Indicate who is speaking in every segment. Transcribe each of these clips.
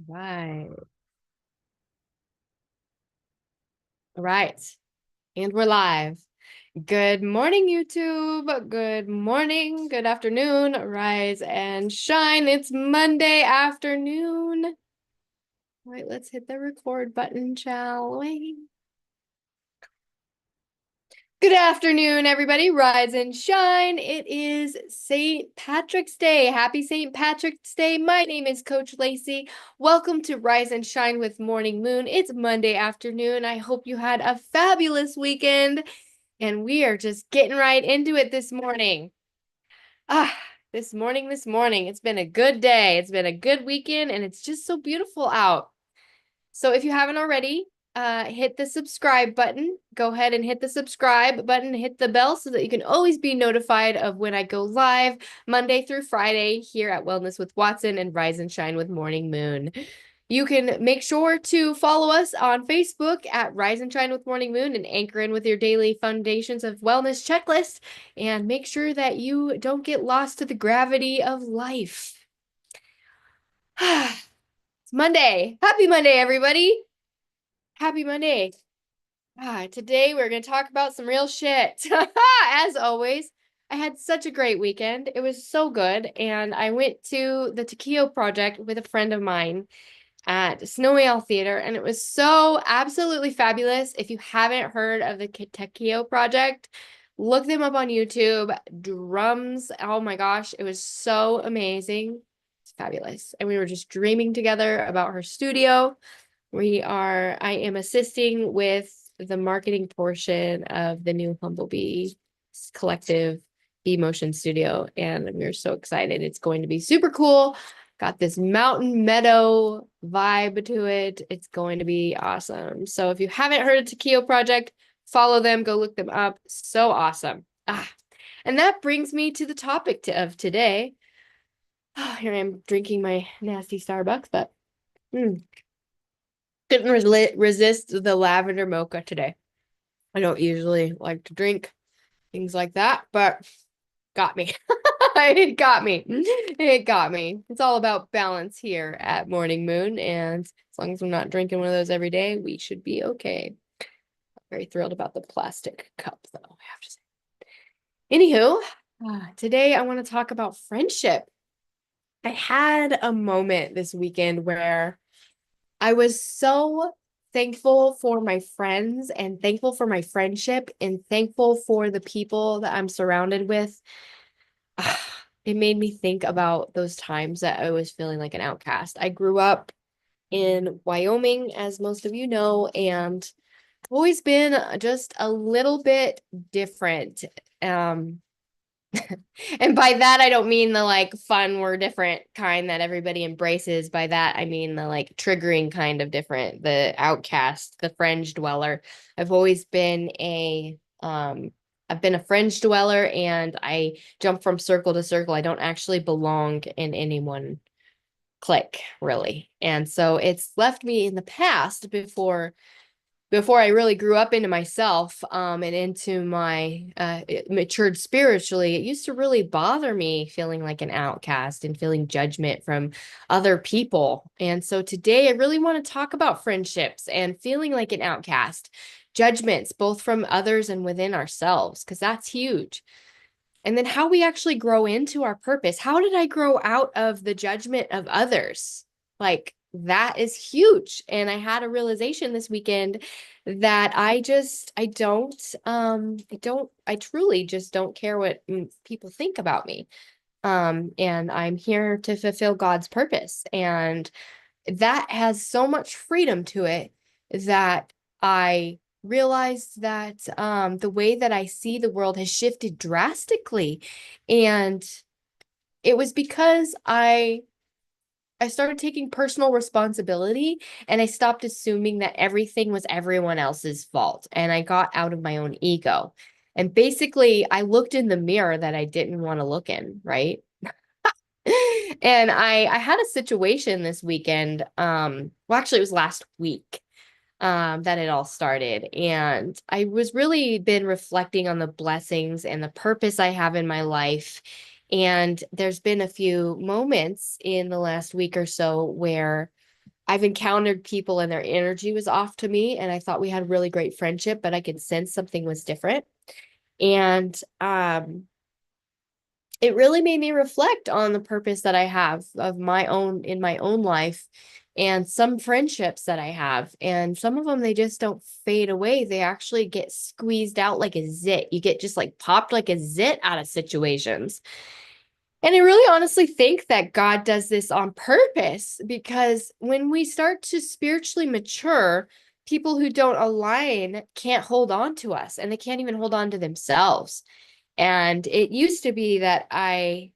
Speaker 1: Right. Right. And we're live. Good morning, YouTube. Good morning. Good afternoon. Rise and shine. It's Monday afternoon. All right, let's hit the record button, shall we? Good afternoon, everybody. Rise and shine. It is St. Patrick's Day. Happy St. Patrick's Day. My name is Coach Lacey. Welcome to Rise and Shine with Morning Moon. It's Monday afternoon. I hope you had a fabulous weekend, and we are just getting right into it this morning. This morning. It's been a good day. It's been a good weekend, and it's just so beautiful out. So if you haven't already, hit the subscribe button. Go ahead and hit the subscribe button, hit the bell so that you can always be notified of when I go live Monday through Friday here at Wellness with Watson and Rise and Shine with Morning Moon. You can make sure to follow us on Facebook at Rise and Shine with Morning Moon and anchor in with your daily Foundations of Wellness checklist, and make sure that you don't get lost to the gravity of life. It's Monday. Happy Monday, everybody. Happy Monday. Today we're going to talk about some real shit. As always, I had such a great weekend. It was so good. And I went to the Taquillo Project with a friend of mine at Snowy Owl Theater, and it was so absolutely fabulous. If you haven't heard of the Taquillo Project, look them up on YouTube. Drums. Oh my gosh, it was so amazing. It's fabulous. And we were just dreaming together about her studio. I am assisting with the marketing portion of the new Humblebee Collective Bee Motion Studio, and we're so excited. It's going to be super cool. Got this mountain meadow vibe to it. It's going to be awesome. So if you haven't heard of Taquillo Project, follow them, go look them up. So awesome. And that brings me to the topic of today. Here I am drinking my nasty Starbucks, but couldn't resist the lavender mocha today. I don't usually like to drink things like that, but got me. It got me. It got me. It's all about balance here at Morning Moon, and as long as I'm not drinking one of those every day, we should be okay. I'm very thrilled about the plastic cup, though, I have to say. Anywho, today I want to talk about friendship. I had a moment this weekend where I was so thankful for my friends and thankful for my friendship and thankful for the people that I'm surrounded with. It made me think about those times that I was feeling like an outcast. I grew up in Wyoming, as most of you know, and I've always been just a little bit different. And by that, I don't mean the like fun, we're different kind that everybody embraces. By that, I mean the like triggering kind of different, the outcast, the fringe dweller. I've always been I've been a fringe dweller, and I jump from circle to circle. I don't actually belong in any one clique, really. And so it's left me in the past before I really grew up into myself, and into my matured spiritually. It used to really bother me feeling like an outcast and feeling judgment from other people. And so today I really want to talk about friendships and feeling like an outcast, judgments both from others and within ourselves, because that's huge. And then how we actually grow into our purpose. How did I grow out of the judgment of others? Like, that is huge. And I had a realization this weekend that I truly just don't care what people think about me. And I'm here to fulfill God's purpose. And that has so much freedom to it that I realized that the way that I see the world has shifted drastically. And it was because I started taking personal responsibility, and I stopped assuming that everything was everyone else's fault. And I got out of my own ego. And basically, I looked in the mirror that I didn't want to look in, right? And I had a situation this weekend. Well, actually, it was last week that it all started. And I was really been reflecting on the blessings and the purpose I have in my life. And there's been a few moments in the last week or so where I've encountered people and their energy was off to me, and I thought we had a really great friendship, but I could sense something was different. And it really made me reflect on the purpose that I have of my own in my own life and some friendships that I have. And some of them, they just don't fade away. They actually get squeezed out like a zit. You get just like popped like a zit out of situations. And I really honestly think that God does this on purpose because when we start to spiritually mature, people who don't align can't hold on to us and they can't even hold on to themselves. And it used to be that I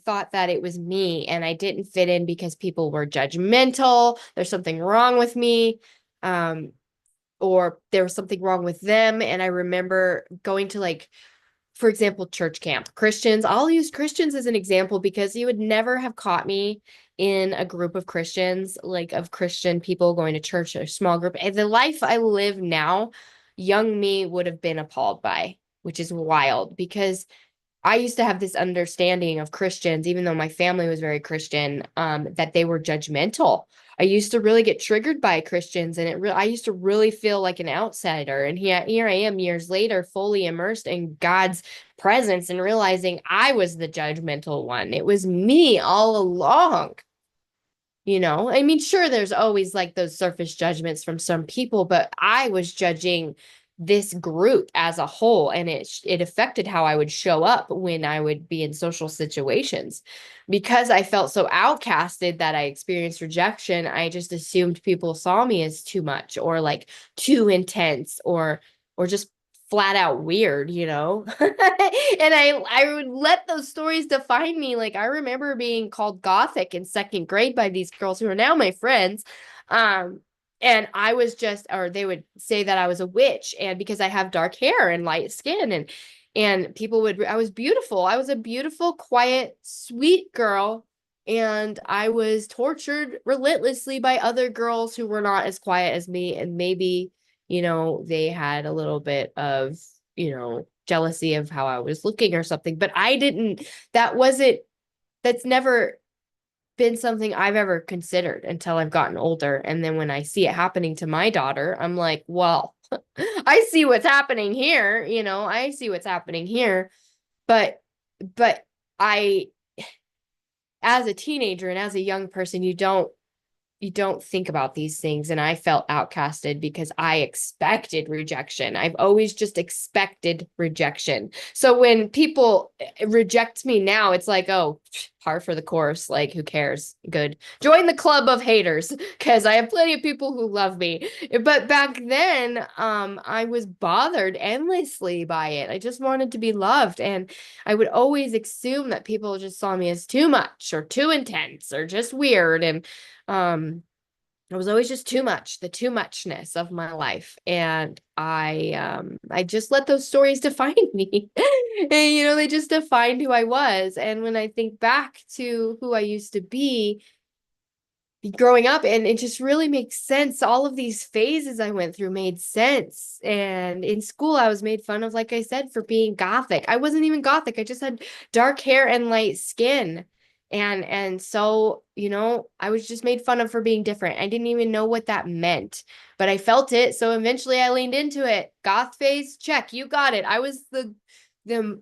Speaker 1: thought that it was me and I didn't fit in because people were judgmental. There's something wrong with me. Um, or there was something wrong with them. And I remember going to, like, for example, church camp. Christians, I'll use Christians as an example because you would never have caught me in a group of Christians, like of Christian people going to church or a small group. And the life I live now, young me would have been appalled by, which is wild because I used to have this understanding of Christians, even though my family was very Christian, that they were judgmental. I used to really get triggered by Christians, and I used to really feel like an outsider. And here I am years later, fully immersed in God's presence and realizing I was the judgmental one. It was me all along. I mean, sure, there's always like those surface judgments from some people, but I was judging this group as a whole, and it affected how I would show up when I would be in social situations. Because I felt so outcasted that I experienced rejection, I just assumed people saw me as too much or like too intense or just flat out weird. And I would let those stories define me. Like I remember being called gothic in second grade by these girls who are now my friends. And I was just, or they would say that I was a witch, and because I have dark hair and light skin, and people would, I was beautiful. I was a beautiful, quiet, sweet girl, and I was tortured relentlessly by other girls who were not as quiet as me, and maybe they had a little bit of, jealousy of how I was looking or something. But that's never been something I've ever considered until I've gotten older. And then when I see it happening to my daughter, I'm like, well, I see what's happening here. I see what's happening here. But I, as a teenager and as a young person, you don't think about these things. And I felt outcasted because I expected rejection. I've always just expected rejection. So when people reject me now, it's like, oh, par for the course. Like, who cares? Good. Join the club of haters because I have plenty of people who love me. But back then, I was bothered endlessly by it. I just wanted to be loved. And I would always assume that people just saw me as too much or too intense or just weird. And it was always just too much, the too muchness of my life. And I just let those stories define me. And they just defined who I was. And when I think back to who I used to be growing up, and it just really makes sense. All of these phases I went through made sense. And in school, I was made fun of, like I said, for being gothic. I wasn't even gothic. I just had dark hair and light skin. And so, I was just made fun of for being different. I didn't even know what that meant, but I felt it. So eventually I leaned into it. Goth phase, check, you got it. I was the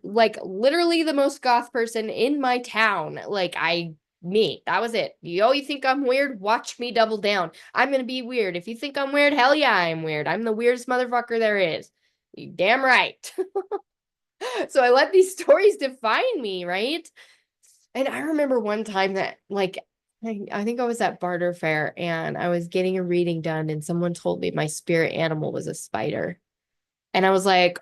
Speaker 1: like literally the most goth person in my town. Like that was it. You think I'm weird? Watch me double down. I'm gonna be weird. If you think I'm weird, hell yeah, I'm weird. I'm the weirdest motherfucker there is. You damn right. So I let these stories define me, right? And I remember one time that, like, I think I was at Barter Fair and I was getting a reading done, and someone told me my spirit animal was a spider. And I was like,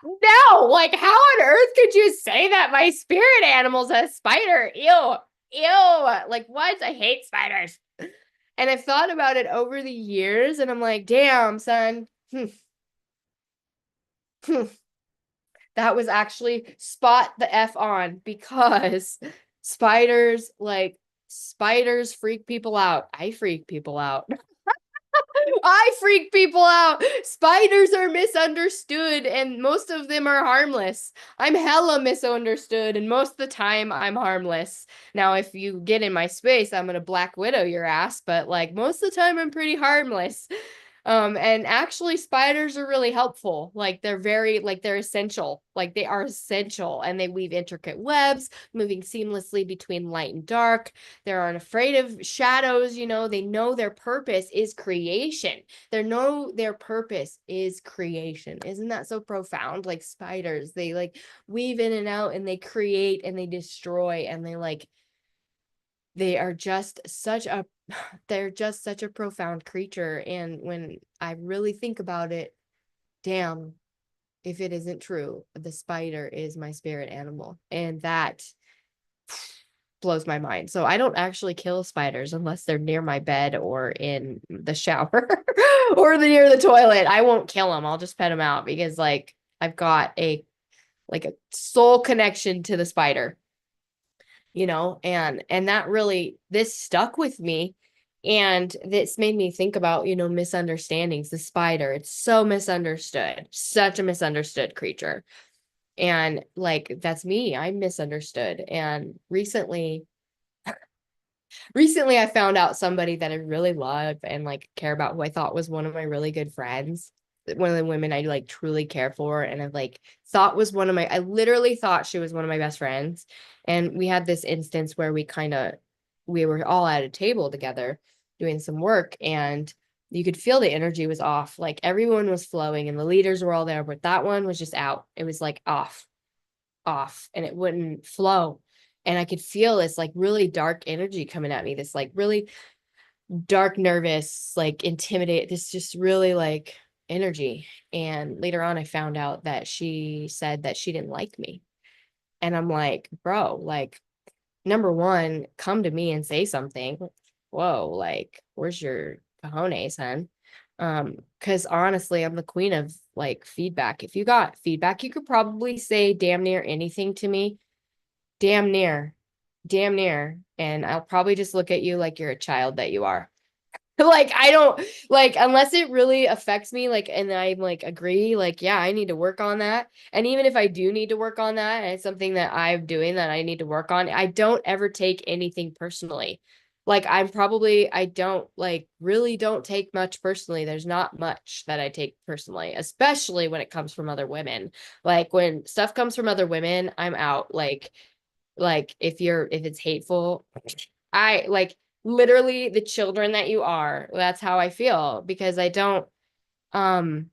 Speaker 1: no, like, how on earth could you say that my spirit animal's a spider? Ew, ew. Like, what? I hate spiders. And I've thought about it over the years, and I'm like, damn, son. That was actually spot the F on, because spiders freak people out. I freak people out. I freak people out. Spiders are misunderstood, and most of them are harmless. I'm hella misunderstood, and most of the time I'm harmless. Now, if you get in my space, I'm gonna Black Widow your ass, but like most of the time I'm pretty harmless. And actually spiders are really helpful. Like they're essential. Like they are essential, and they weave intricate webs, moving seamlessly between light and dark. They aren't afraid of shadows, they know their purpose is creation. They know their purpose is creation. Isn't that so profound? Like spiders, they like weave in and out, and they create and they destroy, and they are just such a they're just such a profound creature. And when I really think about it, damn, if it isn't true, the spider is my spirit animal. And that blows my mind. So I don't actually kill spiders unless they're near my bed or in the shower or near the toilet. I won't kill them. I'll just pet them out because like I've got a soul connection to the spider, and that really, this stuck with me. And this made me think about, misunderstandings. The spider, it's so misunderstood, such a misunderstood creature. And like, that's me. I'm misunderstood. And recently I found out somebody that I really love and like care about, who I thought was one of my really good friends, one of the women I like truly care for, and I've like thought was I literally thought she was one of my best friends. And we had this instance where we were all at a table together doing some work, and you could feel the energy was off. Like everyone was flowing and the leaders were all there, but that one was just out. It was like off, and it wouldn't flow. And I could feel this like really dark energy coming at me, this like really dark, nervous, like intimidate, this just really like energy. And later on, I found out that she said that she didn't like me. And I'm like, bro, like, number one, come to me and say something. Whoa, like, where's your cojones, hun? Because honestly, I'm the queen of like feedback. If you got feedback, you could probably say damn near anything to me. Damn near, damn near. And I'll probably just look at you like you're a child that you are. Like I don't like, unless it really affects me, like, and I'm like agree, like, yeah, I need to work on that. And even if I do need to work on that, and it's something that I'm doing that I need to work on, I don't ever take anything personally. Like I don't like really don't take much personally. There's not much that I take personally, especially when it comes from other women. Like when stuff comes from other women, I'm out. Like if it's hateful, I like literally the children that you are. That's how I feel, because um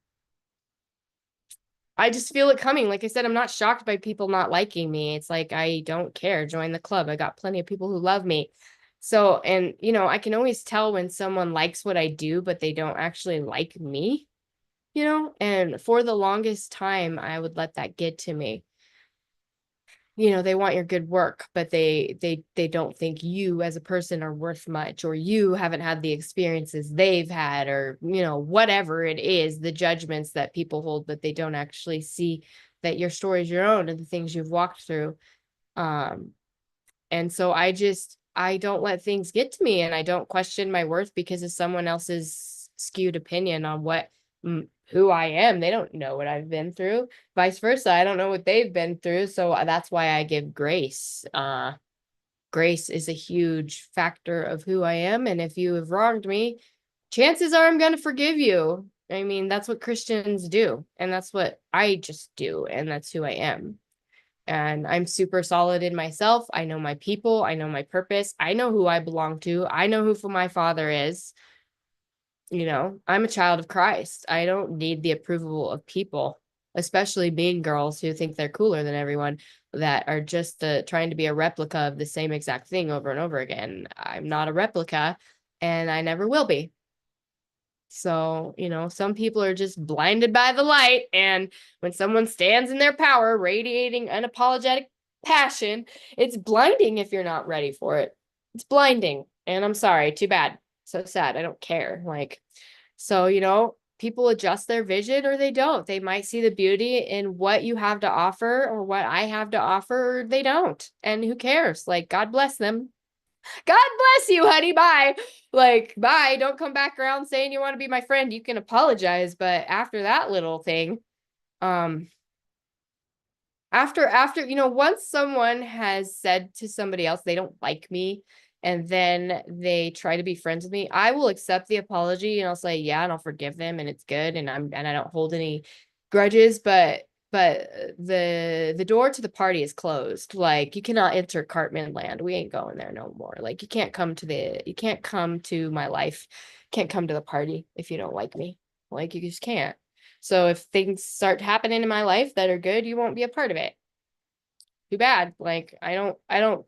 Speaker 1: I just feel it coming. Like I said, I'm not shocked by people not liking me. It's like I don't care. Join the club. I got plenty of people who love me. So, and I can always tell when someone likes what I do, but they don't actually like me, and for the longest time I would let that get to me. They want your good work, but they don't think you as a person are worth much, or you haven't had the experiences they've had, or whatever it is, the judgments that people hold, but they don't actually see that your story is your own and the things you've walked through. And so I don't let things get to me, and I don't question my worth because of someone else's skewed opinion on who I am. They don't know what I've been through. Vice versa, I don't know what they've been through. So that's why I give grace. Grace is a huge factor of who I am. And if you have wronged me, chances are I'm going to forgive you. I mean, that's what Christians do. And that's what I just do. And that's who I am. And I'm super solid in myself. I know my people. I know my purpose. I know who I belong to. I know who my father is. I'm a child of Christ. I don't need the approval of people, especially mean girls who think they're cooler than everyone, that are just trying to be a replica of the same exact thing over and over again. I'm not a replica, and I never will be. So, some people are just blinded by the light. And when someone stands in their power, radiating unapologetic passion, it's blinding if you're not ready for it. It's blinding. And I'm sorry, too bad. So sad. I don't care. Like, so, people adjust their vision or they don't. They might see the beauty in what you have to offer or what I have to offer, or they don't. And who cares? Like, God bless them. God bless you, honey. Bye. Like, bye. Don't come back around saying you want to be my friend. You can apologize, but after that little thing, um, after once someone has said to somebody else they don't like me and then they try to be friends with me, I will accept the apology and I'll say yeah and I'll forgive them and it's good and I don't hold any grudges, but the door to the party is closed. Like, you cannot enter Cartman land. We ain't going there no more. Like, you can't come to my life, can't come to the party if you don't like me. Like, you just can't. So if things start happening in my life that are good, you won't be a part of it. Too bad. Like, I don't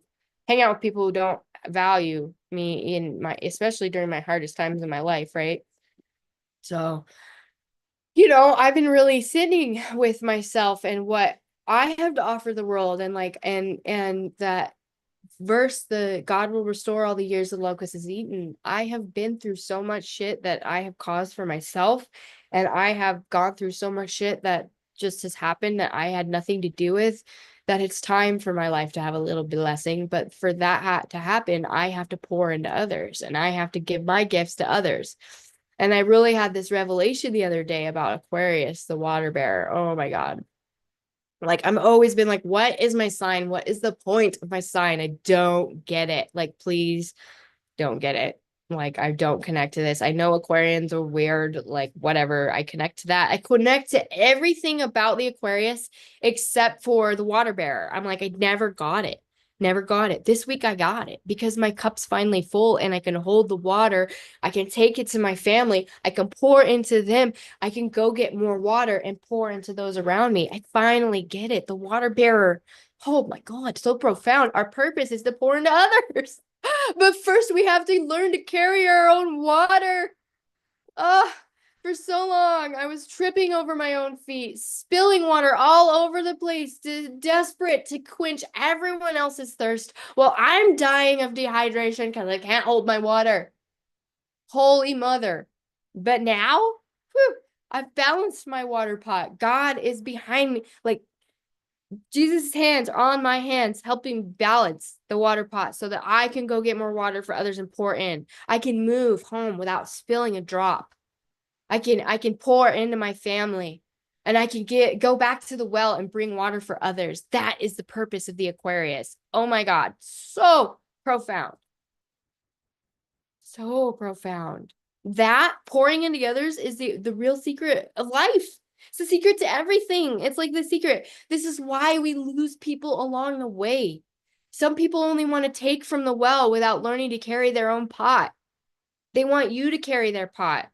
Speaker 1: hang out with people who don't value me in my, especially during my hardest times in my life, right? So, I've been really sitting with myself and what I have to offer the world, and like and that verse, the God will restore all the years the locust has eaten. I have been through so much shit that I have caused for myself, and I have gone through so much shit that just has happened that I had nothing to do with, that it's time for my life to have a little blessing. But for that to happen, I have to pour into others and I have to give my gifts to others. And I really had this revelation the other day about Aquarius, the water bearer. Oh my God. Like, I'm always been like, what is my sign? What is the point of my sign? I don't get it. Like, please don't get it. Like, I don't connect to this. I know Aquarians are weird, like, whatever. I connect to that. I connect to everything about the Aquarius except for the water bearer. I'm like, I never got it. Never got it. This week I got it because my cup's finally full and I can hold the water. I can take it to my family. I can pour into them. I can go get more water and pour into those around me. I finally get it. The water bearer. Oh my God, so profound. Our purpose is to pour into others. But first we have to learn to carry our own water. Oh, for so long, I was tripping over my own feet, spilling water all over the place, desperate to quench everyone else's thirst while I'm dying of dehydration because I can't hold my water. Holy mother. But now, whew, I've balanced my water pot. God is behind me. Like, Jesus' hands are on my hands, helping balance the water pot so that I can go get more water for others and pour in. I can move home without spilling a drop. I can pour into my family, and I can go back to the well and bring water for others. That is the purpose of the Aquarius. Oh my God, so profound. So profound. That pouring into others is the real secret of life. It's the secret to everything. It's like the secret. This is why we lose people along the way. Some people only want to take from the well without learning to carry their own pot. They want you to carry their pot.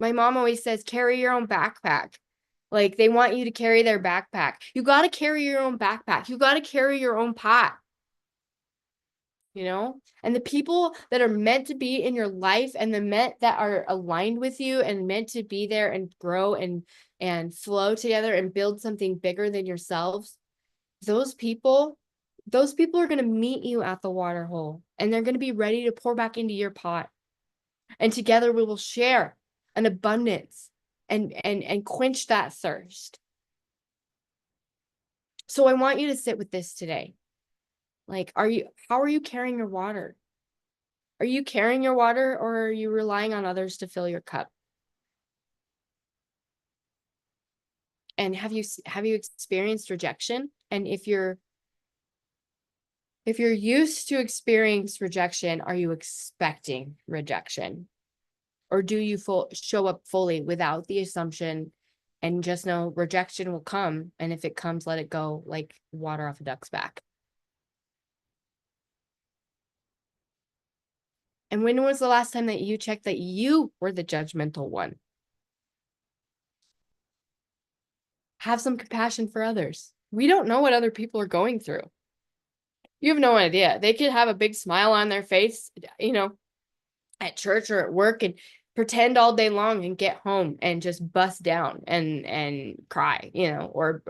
Speaker 1: My mom always says, carry your own backpack. Like, they want you to carry their backpack. You got to carry your own backpack. You got to carry your own pot. And the people that are meant to be in your life and the meant that are aligned with you and meant to be there and grow and flow together and build something bigger than yourselves, those people are going to meet you at the water hole and they're going to be ready to pour back into your pot, and together we will share an abundance and quench that thirst. So I want you to sit with this today. Like, how are you carrying your water? Are you carrying your water, or are you relying on others to fill your cup? And have you experienced rejection? And if you're used to experience rejection, are you expecting rejection? Or do you show up fully without the assumption and just know rejection will come, and if it comes, let it go like water off a duck's back? And when was the last time that you checked that you were the judgmental one? Have some compassion for others. We don't know what other people are going through. You have no idea. They could have a big smile on their face, at church or at work, and pretend all day long and get home and just bust down and cry, or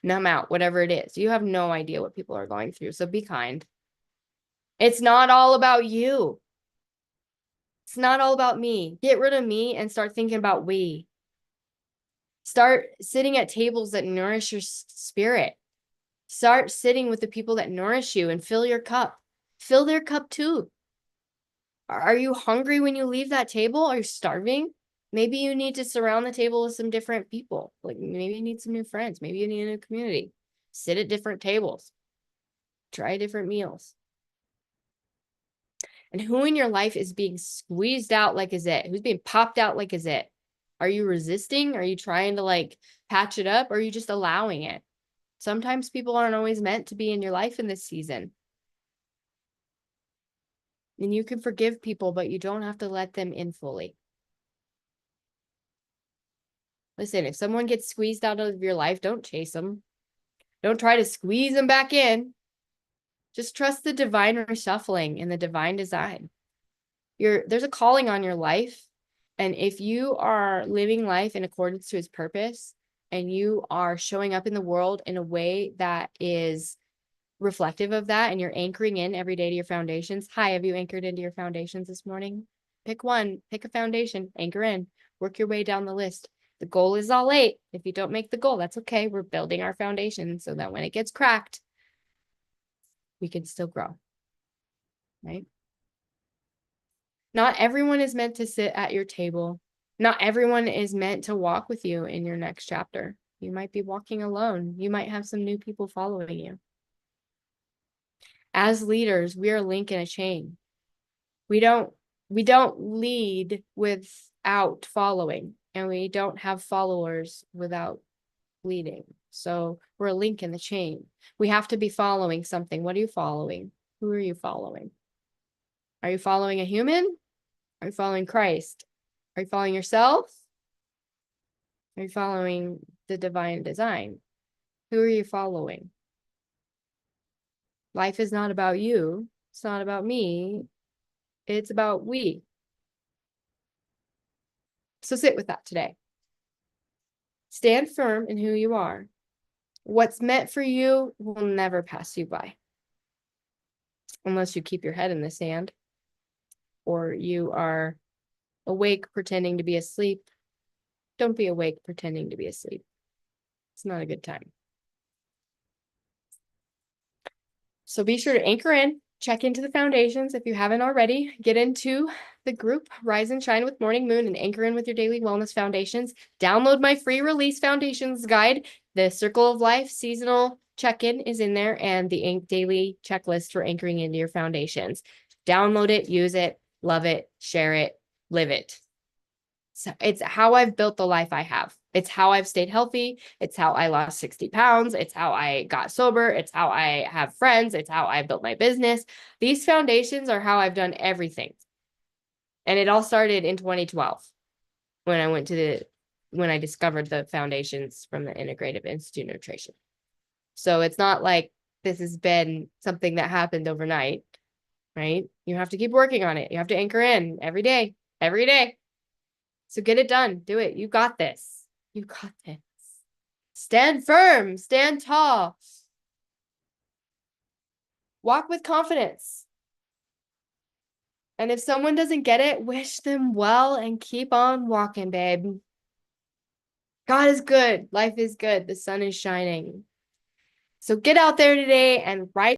Speaker 1: numb out, whatever it is. You have no idea what people are going through. So be kind. It's not all about you. It's not all about me. Get rid of me and start thinking about we. Start sitting at tables that nourish your spirit. Start sitting with the people that nourish you and fill your cup. Fill their cup too. Are you hungry when you leave that table? Are you starving? Maybe you need to surround the table with some different people. Like maybe you need some new friends. Maybe you need a new community. Sit at different tables. Try different meals. And who in your life is being squeezed out like a zit? Who's being popped out like a zit? Are you resisting? Are you trying to like patch it up? Or are you just allowing it? Sometimes people aren't always meant to be in your life in this season. And you can forgive people, but you don't have to let them in fully. Listen, if someone gets squeezed out of your life, don't chase them. Don't try to squeeze them back in. Just trust the divine reshuffling and the divine design. There's a calling on your life. And if you are living life in accordance to his purpose and you are showing up in the world in a way that is reflective of that and you're anchoring in every day to your foundations. Hi, have you anchored into your foundations this morning? Pick one, pick a foundation, anchor in, work your way down the list. The goal is all 8. If you don't make the goal, that's okay. We're building our foundation so that when it gets cracked, we can still grow, right? Not everyone is meant to sit at your table. Not everyone is meant to walk with you in your next chapter. You might be walking alone. You might have some new people following you. As leaders, we are a link in a chain. We don't lead without following, and we don't have followers without leading. So we're a link in the chain. We have to be following something. What are you following? Who are you following? Are you following a human? Are you following Christ? Are you following yourself? Are you following the divine design? Who are you following? Life is not about you. It's not about me. It's about we. So sit with that today. Stand firm in who you are. What's meant for you will never pass you by. Unless you keep your head in the sand or you are awake pretending to be asleep. Don't be awake pretending to be asleep. It's not a good time. So be sure to anchor in, check into the foundations if you haven't already. Get into the group Rise and Shine with Morning Moon and anchor in with your daily wellness foundations. Download my free release foundations guide. The Circle of Life seasonal check-in is in there and the daily checklist for anchoring into your foundations. Download it, use it, love it, share it, live it. So it's how I've built the life I have. It's how I've stayed healthy. It's how I lost 60 pounds. It's how I got sober. It's how I have friends. It's how I built my business. These foundations are how I've done everything. And it all started in 2012 when I discovered the foundations from the Integrative Institute of Nutrition. So it's not like this has been something that happened overnight, right? You have to keep working on it. You have to anchor in every day. So get it done. Do it. You got this. You got this. Stand firm. Stand tall. Walk with confidence. And if someone doesn't get it, wish them well and keep on walking, babe. God is good. Life is good. The sun is shining. So get out there today and write